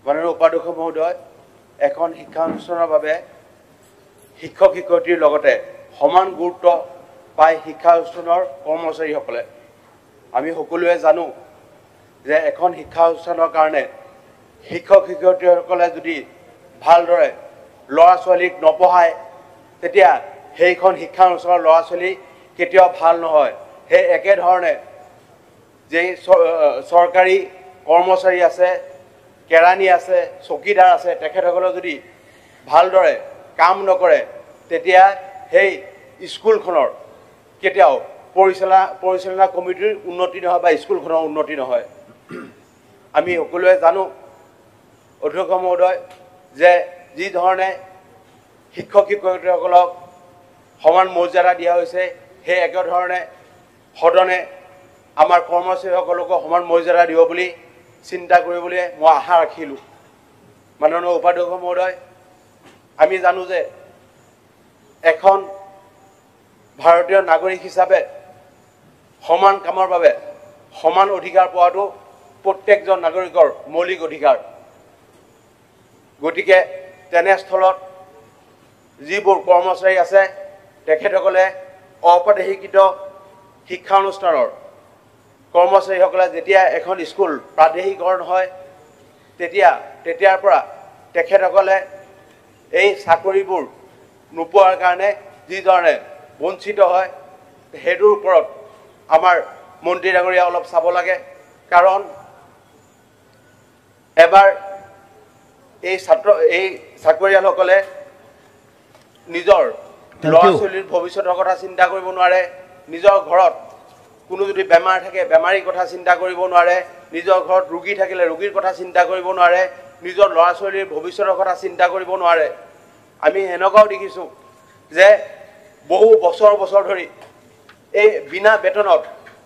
মাননীয় উপাধ্যক্ষ মহোদয়, এখন শিক্ষানুষ্ঠানৰ বাবে শিক্ষক শিক্ষয়িত্ৰীৰ লগতে সমান গুৰুত্ব পায় শিক্ষানুষ্ঠানৰ কৰ্মচাৰীসকলে। আমি সকলোৱে জানো যে এখন শিক্ষানুষ্ঠানৰ কাৰণে শিক্ষক শিক্ষয়িত্ৰীসকলে যদি ভালদৰে ল'ৰা ছোৱালীক নপঢ়ায় তেতিয়া সেইখন শিক্ষানুষ্ঠানৰ ল'ৰা ছোৱালী কেতিয়াও ভাল নহয়। সেই একেধৰণে যেই চৰকাৰী কৰ্মচাৰী আছে, কেৰাণী আছে, চকীদাৰ আছে, তেখেতসকলে যদি ভালদৰে কাম নকৰে তেতিয়া সেই স্কুলখনৰ কেতিয়াও পৰিচালনা কমিটিৰ উন্নতি নহয় বা স্কুলখনৰ উন্নতি নহয়। আমি সকলোৱে জানো অধ্যক্ষ মহোদয় যে যি ধৰণে শিক্ষক শিক্ষয়িত্ৰীসকলক সমান মৰ্যাদা দিয়া হৈছে সেই একেধৰণে সদনে আমাৰ কৰ্মচাৰীসকলকো সমান মৰ্যাদা দিব বুলি চিন্তা কৰিবলৈ মই আশা ৰাখিলোঁ। মাননীয় উপাধ্যক্ষ মহোদয়, আমি জানো যে এখন ভাৰতীয় নাগৰিক হিচাপে সমান কামৰ বাবে সমান অধিকাৰ পোৱাটো প্ৰত্যেকজন নাগৰিকৰ মৌলিক অধিকাৰ। গতিকে তেনেস্থলত যিবোৰ কৰ্মচাৰী আছে তেখেতসকলে অপ্ৰাদেশিকৃত শিক্ষানুষ্ঠানৰ কৰ্মচাৰীসকলে যেতিয়া এখন স্কুল প্ৰাদেশিকৰণ হয় তেতিয়াৰ পৰা তেখেতসকলে এই চাকৰিবোৰ নোপোৱাৰ কাৰণে যি ধৰণে বঞ্চিত হয় সেইটোৰ ওপৰত আমাৰ মন্ত্ৰী ডাঙৰীয়া অলপ চাব লাগে। কাৰণ এবাৰ এই চাকৰিয়ালসকলে নিজৰ ল'ৰা ছোৱালীৰ ভৱিষ্যতৰ কথা চিন্তা কৰিব নোৱাৰে, নিজৰ ঘৰত কোনো যদি বেমাৰ থাকে বেমাৰীৰ কথা চিন্তা কৰিব নোৱাৰে, নিজৰ ঘৰত ৰোগী থাকিলে ৰোগীৰ কথা চিন্তা কৰিব নোৱাৰে, নিজৰ ল'ৰা ছোৱালীৰ ভৱিষ্যতৰ কথা চিন্তা কৰিব নোৱাৰে। আমি এনেকুৱাও দেখিছোঁ যে বহু বছৰ ধৰি এই বিনা বেতনত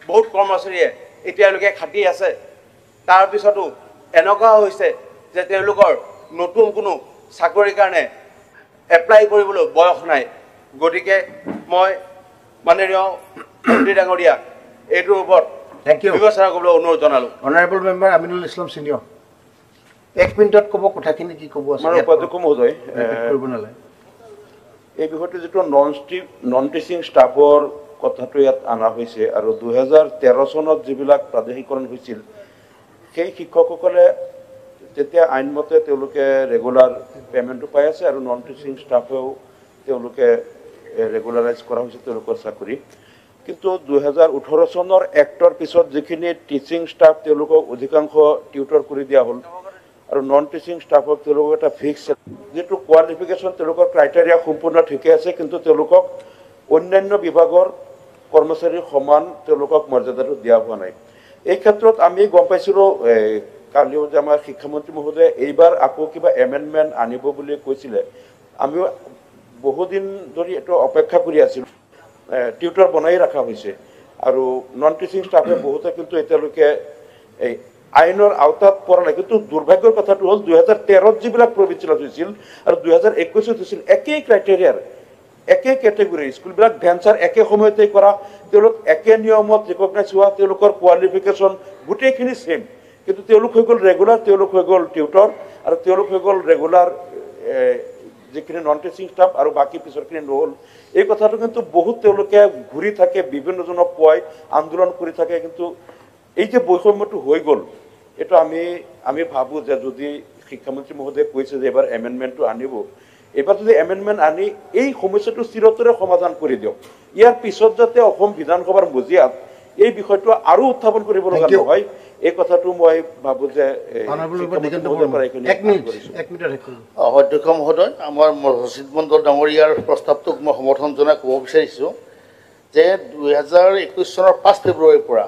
বহুত কৰ্মচাৰীয়ে এতিয়ালৈকে খাটি আছে। তাৰপিছতো এনেকুৱা হৈছে যে তেওঁলোকৰ নতুন কোনো চাকৰিৰ কাৰণে এপ্লাই কৰিবলৈ বয়স নাই। গতিকে মই মাননীয় মন্ত্ৰী ডাঙৰীয়াক এইটোৰ ওপৰত বিবেচনা কৰিবলৈ অনুৰোধ জনালোঁ। Honourable member Aminul Islam senior, 1 মিনিটত ক'ব কথাখিনি কি ক'ব আছে? উপাধ্যক্ষ মহোদয়, কৰিব নালাগে। এই বিষয়টো যিটো নন টিচিং ষ্টাফৰ কথাটো ইয়াত অনা হৈছে আৰু 2013 চনত যিবিলাক প্ৰাদেশিকৰণ হৈছিল সেই শিক্ষকসকলে তেতিয়া আইনমতে তেওঁলোকে ৰেগুলাৰ পে'মেণ্টটো পাই আছে আৰু নন টিচিং ষ্টাফেও তেওঁলোকে ৰেগুলাৰাইজ কৰা হৈছে তেওঁলোকৰ চাকৰি। কিন্তু 2018 চনৰ এক্টৰ পিছত যিখিনি টিচিং ষ্টাফ তেওঁলোকক অধিকাংশ টিউটৰ কৰি দিয়া হ'ল আৰু নন টিচিং ষ্টাফক তেওঁলোকক এটা ফিক্স যিটো কোৱালিফিকেশ্যন তেওঁলোকৰ ক্ৰাইটেৰিয়া সম্পূৰ্ণ ঠিকে আছে, কিন্তু তেওঁলোকক অন্যান্য বিভাগৰ কৰ্মচাৰীৰ সমান তেওঁলোকক মৰ্যাদাটো দিয়া হোৱা নাই। এই ক্ষেত্ৰত আমি গম পাইছিলোঁ কালিও যে আমাৰ শিক্ষামন্ত্ৰী মহোদয়ে এইবাৰ আকৌ কিবা এমেণ্ডমেণ্ট আনিব বুলি কৈছিলে। আমিও বহুদিন ধৰি এইটো অপেক্ষা কৰি আছিলোঁ। টিউটৰ বনাই ৰখা হৈছে আৰু নন টিচিং ষ্টাফে বহুতে কিন্তু এতিয়ালৈকে এই আইনৰ আওতাত পৰা নাই। কিন্তু দুৰ্ভাগ্যৰ কথাটো হ'ল 2013ত যিবিলাক প্ৰভিঞ্চিয়েল হৈছিল আৰু 2021ত হৈছিল একেই ক্ৰাইটেৰিয়াৰ একে কেটেগৰী স্কুলবিলাক ভেঞ্চাৰ একে সময়তে কৰা, তেওঁলোক একে নিয়মত ৰিকগনাইজ হোৱা, তেওঁলোকৰ কোৱালিফিকেশ্যন গোটেইখিনি ছেইম, কিন্তু তেওঁলোক হৈ গ'ল ৰেগুলাৰ, তেওঁলোক হৈ গ'ল টিউটৰ আৰু তেওঁলোক হৈ গ'ল ৰেগুলাৰ যিখিনি নন টিচিং ষ্টাফ আৰু বাকী পিছৰখিনি নহ'ল। এই কথাটো কিন্তু বহুত তেওঁলোকে ঘূৰি থাকে, বিভিন্নজনক পুৱাই আন্দোলন কৰি থাকে। কিন্তু এই যে বৈষম্যটো হৈ গ'ল এইটো আমি ভাবোঁ যে যদি শিক্ষামন্ত্ৰী মহোদয়ে কৈছে যে এবাৰ এমেণ্ডমেণ্টটো আনিব, এবাৰ যদি এমেণ্ডমেণ্ট আনি এই সমস্যাটো চিৰতৰে সমাধান কৰি দিয়ক। ইয়াৰ পিছত যাতে অসম বিধানসভাৰ মজিয়াত এই বিষয়টো আৰু উত্থাপন কৰিব লগা নহয়, এই কথাটো মই ভাবোঁ যে অধ্যক্ষ মহোদয়, আমাৰ সচিব মণ্ডল ডাঙৰীয়াৰ প্ৰস্তাৱটোক মই সমৰ্থন জনাই ক'ব বিচাৰিছোঁ যে 2021 চনৰ 5 ফেব্ৰুৱাৰীৰ পৰা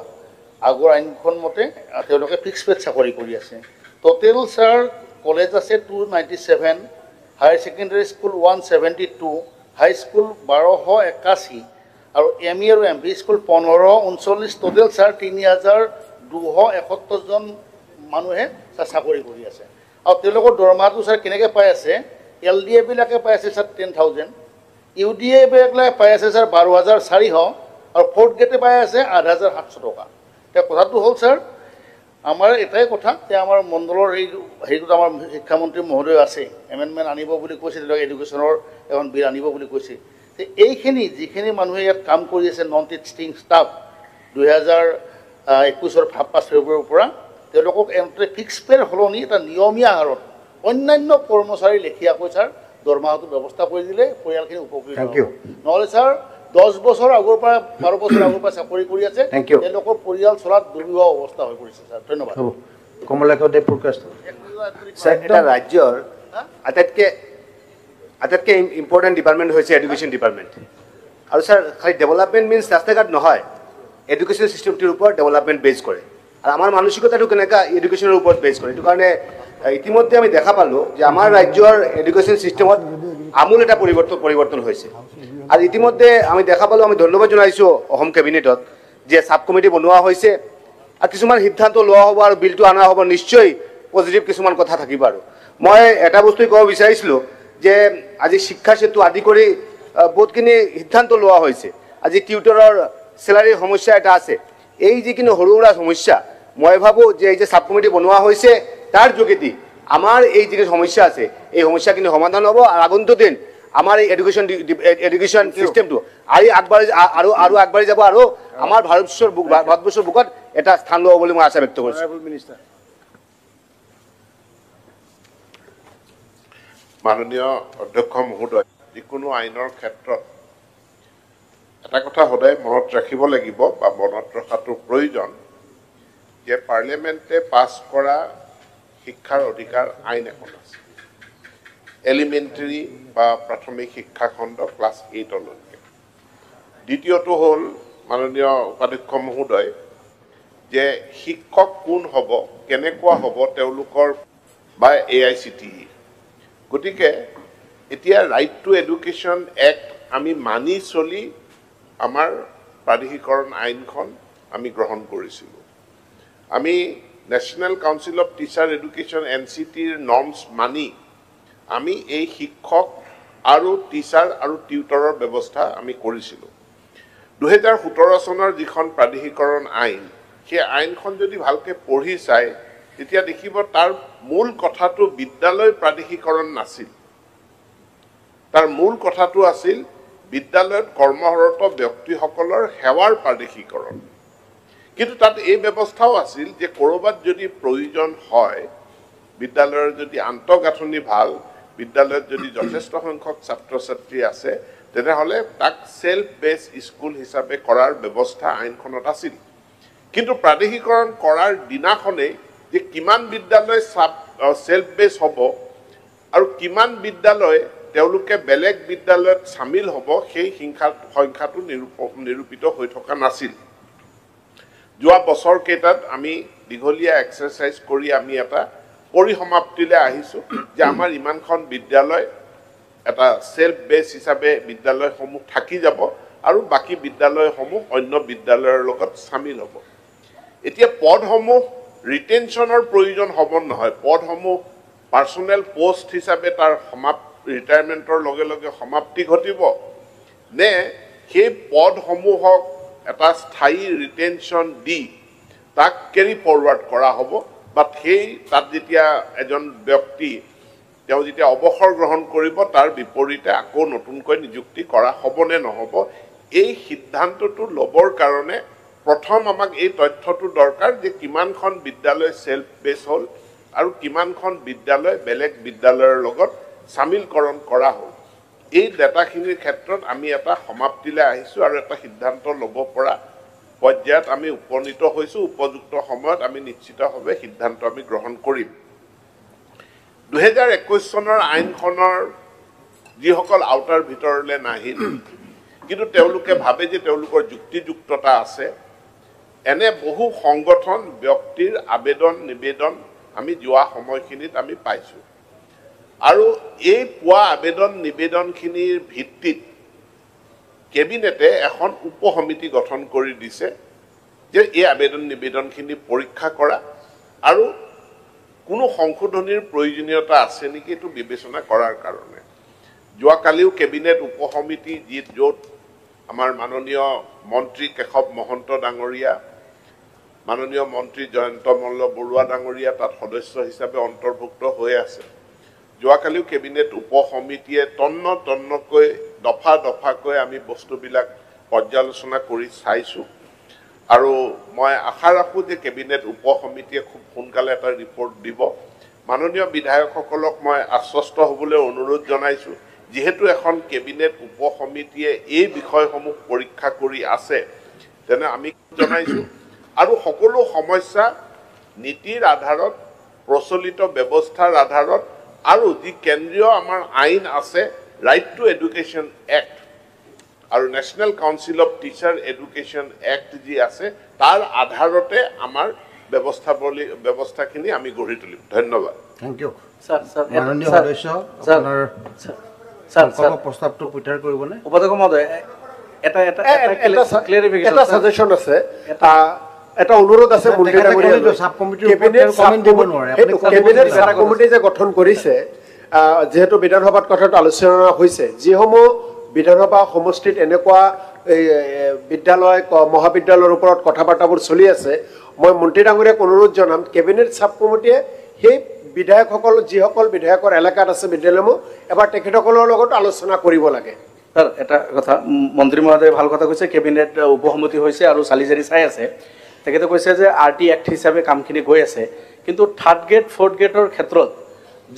আগৰ আইনখন মতে তেওঁলোকে ফিক্স পেড চাকৰি কৰি আছে। টোটেল ছাৰ কলেজ আছে 297, হায়াৰ ছেকেণ্ডেৰী স্কুল 172, হাইস্কুল 1281 আৰু ME আৰু MV স্কুল 1539, টোটেল ছাৰ 3271জন মানুহে চাকৰি কৰি আছে। আৰু তেওঁলোকৰ দৰমহাটো ছাৰ কেনেকৈ পাই আছে? LDA বিলাকে পাই আছে ছাৰ 10,000, UDA বিলাকে পাই আছে ছাৰ 12,400 আৰু 4th গ্ৰেডে পাই আছে 8,700 টকা। এতিয়া কথাটো হ'ল ছাৰ আমাৰ এটাই কথা যে আমাৰ মণ্ডলৰ হেৰিটোত আমাৰ শিক্ষামন্ত্ৰী মহোদয় আছে, এমেণ্ডমেণ্ট আনিব বুলি কৈছে, ধৰক এডুকেশ্যনৰ এখন বিল আনিব বুলি কৈছে। এইখিনি যিখিনি মানুহে ইয়াত কাম কৰি আছে নন টিচিং ষ্টাফ 2021 5 ফেব্ৰুৱাৰীৰ পৰা তেওঁলোকক এণ্ট্ৰি ফিক্স পেৰ সলনি এটা নিয়মীয়া হাৰত অন্যান্য কৰ্মচাৰী লেখীয়াকৈ ছাৰ দৰমহাটো ব্যৱস্থা কৰি দিলে পৰিয়ালখিনি উপকৃত হ'ব। নহ'লে ছাৰ 10 বছৰ আগৰ পৰা 12 বছৰ আগৰ পৰা চাকৰি কৰি আছে, তেওঁলোকৰ পৰিয়াল চলাত দুৰ্বিষহ অৱস্থা হৈ পৰিছে ছাৰ। ধন্যবাদ। কমলাক্ষ দেৱ প্ৰকাশ এটা ৰাজ্যৰ আটাইতকৈ ইম্পৰ্টেণ্ট ডিপাৰ্টমেণ্ট হৈছে এডুকেশ্যন ডিপাৰ্টমেণ্ট। আৰু ছাৰ খালি ডেভেলপমেণ্ট মিনছ ৰাস্তা ঘাট নহয়, এডুকেশ্যন চিষ্টেমটোৰ ওপৰত ডেভেলপমেণ্ট বেছ কৰে। আৰু আমাৰ মানসিকতাটো কেনেকুৱা এডুকেশ্যনৰ ওপৰত বেছ কৰে। এইটো কাৰণে ইতিমধ্যে আমি দেখা পালোঁ যে আমাৰ ৰাজ্যৰ এডুকেশ্যন চিষ্টেমত আমূল এটা পৰিৱৰ্তন হৈছে। আৰু ইতিমধ্যে আমি দেখা পালোঁ, আমি ধন্যবাদ জনাইছোঁ অসম কেবিনেটত যে ছাব কমিটি বনোৱা হৈছে আৰু কিছুমান সিদ্ধান্ত লোৱা হ'ব আৰু বিলটো অনা হ'ব। নিশ্চয় পজিটিভ কিছুমান কথা থাকিব। আৰু মই এটা বস্তুই ক'ব বিচাৰিছিলোঁ যে আজি শিক্ষা সেতু আদি কৰি বহুতখিনি সিদ্ধান্ত লোৱা হৈছে। আজি টিউটৰৰ চেলাৰীৰ সমস্যা এটা আছে। এই যিখিনি সৰু সুৰা সমস্যা মই ভাবোঁ যে এই যে ছাব কমিটি বনোৱা হৈছে তাৰ যোগেদি আমাৰ এই যিখিনি সমস্যা আছে এই সমস্যাখিনি সমাধান হ'ব। আৰু আগন্তুক দিন আমাৰ এই এডুকেশ্যন চিষ্টেমটো আৰু আগবাঢ়ি যাব আৰু আমাৰ ভাৰতবৰ্ষৰ বুকত এটা স্থান ল'ব বুলি মই আশা ব্যক্ত কৰিছোঁ। মাননীয় অধ্যক্ষ মহোদয়, যিকোনো আইনৰ ক্ষেত্ৰত এটা কথা সদায় মনত ৰাখিব লাগিব বা মনত ৰখাটো প্ৰয়োজন যে পাৰ্লিয়ামেণ্টে পাছ কৰা শিক্ষাৰ অধিকাৰ আইন এখন আছে, এলিমেণ্টেৰী বা প্ৰাথমিক শিক্ষাখণ্ড ক্লাছ 8লৈকে। দ্বিতীয়টো হ'ল মাননীয় উপাধ্যক্ষ মহোদয় যে শিক্ষক কোন হ'ব, কেনেকুৱা হ'ব তেওঁলোকৰ বা AICTE। গতিকে এতিয়া ৰাইট টু এডুকেশ্যন এক্ট আমি মানি চলি আমাৰ প্ৰাধিকৰণ আইনখন আমি গ্ৰহণ কৰিছিলোঁ। আমি national council of teacher education NCTৰ নৰ্মছ মানি আমি এই শিক্ষক আৰু টিচাৰ আৰু টিউটৰৰ ব্যৱস্থা আমি কৰিছিলোঁ। 2017 চনৰ যিখন প্ৰাধিকৰণ আইন, সেই আইনখন যদি ভালকৈ পঢ়ি চায় তেতিয়া দেখিব তাৰ মূল কথাটো বিদ্যালয় প্ৰাধিকৰণ নাছিল। তাৰ মূল কথাটো আছিল বিদ্যালয়ত কৰ্মৰত ব্যক্তিসকলৰ সেৱাৰ প্ৰাধিকৰণ। কিন্তু তাত এই ব্যৱস্থাও আছিল যে ক'ৰবাত যদি প্ৰয়োজন হয়, বিদ্যালয়ৰ যদি আন্তঃগাঁথনি ভাল, বিদ্যালয়ত যদি যথেষ্ট সংখ্যক ছাত্ৰ ছাত্ৰী আছে, তেনেহ'লে তাক ছেল্ফ বেছ স্কুল হিচাপে কৰাৰ ব্যৱস্থা আইনখনত আছিল। কিন্তু প্ৰাধিকৰণ কৰাৰ দিনাখনেই যে কিমান বিদ্যালয় ছেল্ফ বেছ হ'ব আৰু কিমান বিদ্যালয় তেওঁলোকে বেলেগ বিদ্যালয়ত চামিল হ'ব, সেই সংখ্যাটো নিৰূপিত হৈ থকা নাছিল। যোৱা বছৰকেইটাত আমি দীঘলীয়া এক্সাৰচাইজ কৰি আমি এটা পৰিসমাপ্তিলৈ আহিছোঁ যে আমাৰ ইমানখন বিদ্যালয় এটা ছেল্ফ বেছ হিচাপে বিদ্যালয়সমূহ থাকি যাব আৰু বাকী বিদ্যালয়সমূহ অন্য বিদ্যালয়ৰ লগত চামিল হ'ব। এতিয়া পদসমূহ ৰিটেনশ্যনৰ প্ৰয়োজন হ'ব নহয়, পদসমূহ পাৰ্চনেল পোষ্ট হিচাপে তাৰ ৰিটায়াৰমেণ্টৰ লগে লগে সমাপ্তি ঘটিব নে সেই পদসমূহক এটা স্থায়ী ৰিটেনশ্যন দি তাক কেৰি ফৰৱাৰ্ড কৰা হ'ব, বা সেই তাত যেতিয়া এজন ব্যক্তি তেওঁ যেতিয়া অৱসৰ গ্ৰহণ কৰিব তাৰ বিপৰীতে আকৌ নতুনকৈ নিযুক্তি কৰা হ'ব নে নহ'ব, এই সিদ্ধান্তটো ল'বৰ কাৰণে প্ৰথম আমাক এই তথ্যটো দৰকাৰ যে কিমানখন বিদ্যালয় ছেল্ফ বেছ হ'ল আৰু কিমানখন বিদ্যালয় বেলেগ বিদ্যালয়ৰ লগত চামিলকৰণ কৰা হ'ল। এই ডাটাখিনিৰ ক্ষেত্ৰত আমি এটা সমাপ্তিলৈ আহিছোঁ আৰু এটা সিদ্ধান্ত ল'ব পৰা পৰ্যায়ত আমি উপনীত হৈছোঁ। উপযুক্ত সময়ত আমি নিশ্চিতভাৱে সিদ্ধান্ত আমি গ্ৰহণ কৰিম। 2021 চনৰ আইনখনৰ যিসকল আওতাৰ ভিতৰলৈ নাহিল, কিন্তু তেওঁলোকে ভাবে যে তেওঁলোকৰ যুক্তিযুক্ততা আছে, এনে বহু সংগঠন ব্যক্তিৰ আবেদন নিবেদন আমি যোৱা সময়খিনিত আমি পাইছোঁ। আৰু এই পোৱা আবেদন নিবেদনখিনিৰ ভিত্তিত কেবিনেটে এখন উপসমিতি গঠন কৰি দিছে যে এই আবেদন নিবেদনখিনি পৰীক্ষা কৰা আৰু কোনো সংশোধনীৰ প্ৰয়োজনীয়তা আছে নেকি এইটো বিবেচনা কৰাৰ কাৰণে। যোৱাকালিও কেবিনেট উপসমিতি য'ত আমাৰ মাননীয় মন্ত্ৰী কেশৱ মহন্ত ডাঙৰীয়া, মাননীয় মন্ত্ৰী জয়ন্ত মল্ল বৰুৱা ডাঙৰীয়া তাত সদস্য হিচাপে অন্তৰ্ভুক্ত হৈ আছে। যোৱাকালিও কেবিনেট উপসমিতিয়ে তন্নকৈ দফা দফাকৈ আমি বস্তুবিলাক পৰ্যালোচনা কৰি চাইছোঁ আৰু মই আশা ৰাখোঁ যে কেবিনেট উপসমিতিয়ে খুব সোনকালে এটা ৰিপৰ্ট দিব। মাননীয় বিধায়কসকলক মই আশ্বস্ত হ'বলৈ অনুৰোধ জনাইছোঁ, যিহেতু এখন কেবিনেট উপসমিতিয়ে এই বিষয়সমূহ পৰীক্ষা কৰি আছে, তেনে আমি জনাইছোঁ আৰু সকলো সমস্যা নীতিৰ আধাৰত, প্ৰচলিত ব্যৱস্থাৰ আধাৰত আৰু যি কেন্দ্ৰীয় আমাৰ আইন আছে, ৰাইট টু এডুকেশ্যন এক্ট আৰু national council of teacher education act যি আছে, তাৰ আধাৰতে আমাৰ ব্যৱস্থাখিনি আমি গঢ়ি তুলিম। ধন্যবাদ। Thank you. মাননীয় সদস্য আপোনাৰ প্ৰস্তাৱটো প্ৰত্যাহাৰ কৰিবনে? উপাধ্যক্ষ মহোদয়, এটা সাজেশ্যন আছে, এটা অনুৰোধ আছে। কেবিনেট সাব কমিটি যে গঠন কৰিছে, যিহেতু বিধানসভাত কথাটো আলোচনা হৈছে, যিসমূহ বিধানসভা সমষ্টিত এনেকুৱা বিদ্যালয় মহাবিদ্যালয়ৰ ওপৰত কথা বাৰ্তাবোৰ চলি আছে, মই মন্ত্ৰী ডাঙৰীয়াক অনুৰোধ জনাম কেবিনেট সাব কমিটিয়ে সেই বিধায়কসকল, যিসকল বিধায়কৰ এলেকাত আছে বিদ্যালয়সমূহ, এবাৰ তেখেতসকলৰ লগত আলোচনা কৰিব লাগে। স্যাৰ, এটা কথা মন্ত্ৰী মহোদয়ে ভাল কথা কৈছে। কেবিনেট উপসমিতি হৈছে আৰু চালি জাৰি চাই আছে। তেখেতে কৈছে যে RT এক্ট হিচাপে কামখিনি গৈ আছে, কিন্তু 3rd গ্ৰেড 4th গ্ৰেডৰ ক্ষেত্ৰত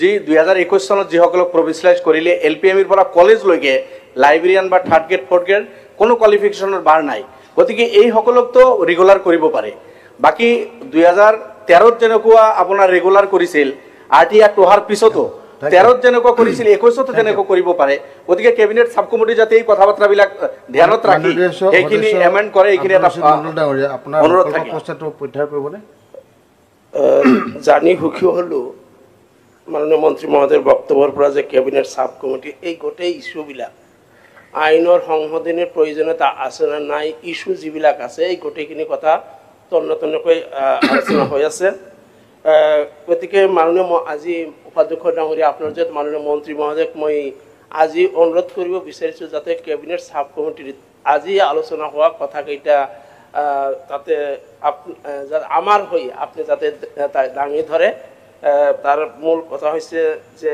যি 2021 চনত যিসকলক প্ৰভিঞ্চিয়েলাইজ কৰিলে LPMৰ পৰা কলেজলৈকে লাইব্ৰেৰিয়ান বা 3rd গ্ৰেড 4th গ্ৰেড কোনো কোৱালিফিকেশ্যনৰ বাৰ নাই, গতিকে এইসকলকতো ৰেগুলাৰ কৰিব পাৰে। বাকী 2013ত যেনেকুৱা আপোনাৰ ৰেগুলাৰ কৰিছিল, RT এক্ট অহাৰ পিছতো 13ত যেনেকুৱা কৰিছিল 21তো তেনেকুৱা কৰিব পাৰে। গতিকে কেবিনেট সাব কমিটি যাতে এই কথা বাৰ্তাবিলাক ধ্যানত ৰাখি এইখিনি এমেণ্ড কৰে, এইখিনি এটা অনুৰোধ থাকে। জানি সুখী হ'লোঁ মাননীয় মন্ত্ৰী মহোদয়ৰ বক্তব্যৰ পৰা যে কেবিনেট সাব কমিটি এই গোটেই ইস্যুবিলাক, আইনৰ সংশোধনীৰ প্ৰয়োজনীয়তা আছে নে নাই, ইস্যু যিবিলাক আছে এই গোটেইখিনি কথা তন্নতন্নকৈ আলোচনা হৈ আছে। গতিকে মাননীয় আজি উপাধ্যক্ষ ডাঙৰীয়া, আপোনাৰ যে মাননীয় মন্ত্ৰী মহোদয়ক মই আজি অনুৰোধ কৰিব বিচাৰিছোঁ যাতে কেবিনেট সাব কমিটিৰ আজি আলোচনা হোৱা কথাকেইটা তাতে আমাৰ হৈ আপুনি যাতে দাঙি ধৰে। তাৰ মূল কথা হৈছে যে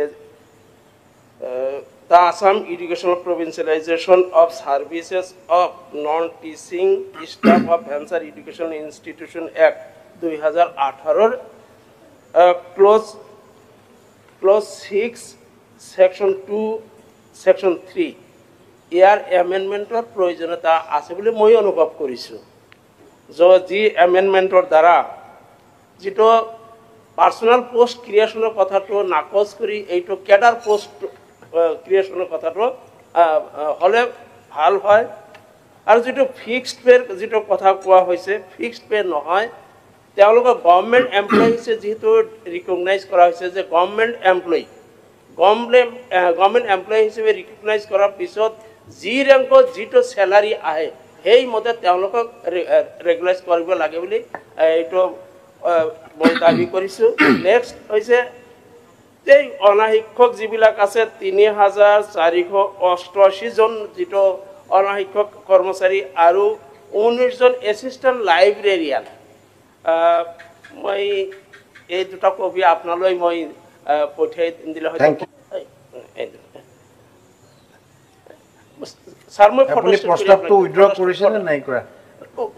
the Assam educational provincialisation of services of non teaching staff of venture education institution act 2018 clause 6 section 2 section 3 ইয়াৰ এমেণ্ডমেণ্টৰ প্ৰয়োজনীয়তা আছে বুলি মই অনুভৱ কৰিছোঁ। যি এমেণ্ডমেণ্টৰ দ্বাৰা যিটো পাৰ্চনেল পোষ্ট ক্ৰিয়েশ্যনৰ কথাটো নাকচ কৰি এইটো কেডাৰ পোষ্ট ক্ৰিয়েশ্যনৰ কথাটো হ'লে ভাল হয়। আৰু যিটো ফিক্সড পেৰ যিটো কথা কোৱা হৈছে, ফিক্সড পে নহয়, তেওঁলোকৰ গভৰ্ণমেণ্ট এমপ্লয়ী হৈছে যিহেতু ৰিকগনাইজ কৰা হৈছে যে গভৰ্ণমেণ্ট এমপ্লয়ী হিচাপে ৰিকগনাইজ কৰাৰ পিছত যি ৰেংকত যিটো চেলাৰী আহে সেইমতে তেওঁলোকক ৰেগুলাইজ কৰিব লাগে বুলি এইটো মই দাবী কৰিছোঁ। নেক্সট হৈছে এই অনাশিক্ষক যিবিলাক আছে 3488 জন যিটো অনাশিক্ষক কৰ্মচাৰী আৰু 19 জন এছিষ্টেণ্ট লাইব্ৰেৰিয়ান। মই এই দুটা কপি আপোনালৈ মই পঠিয়াই দিলে হয়। ছাৰ, মই প্ৰস্তাৱটো উইথড্ৰ কৰিছে নে নাই কৰা?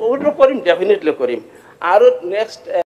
উইথড্ৰ কৰিম, ডেফিনেটলি কৰিম। আৰু নেক্সট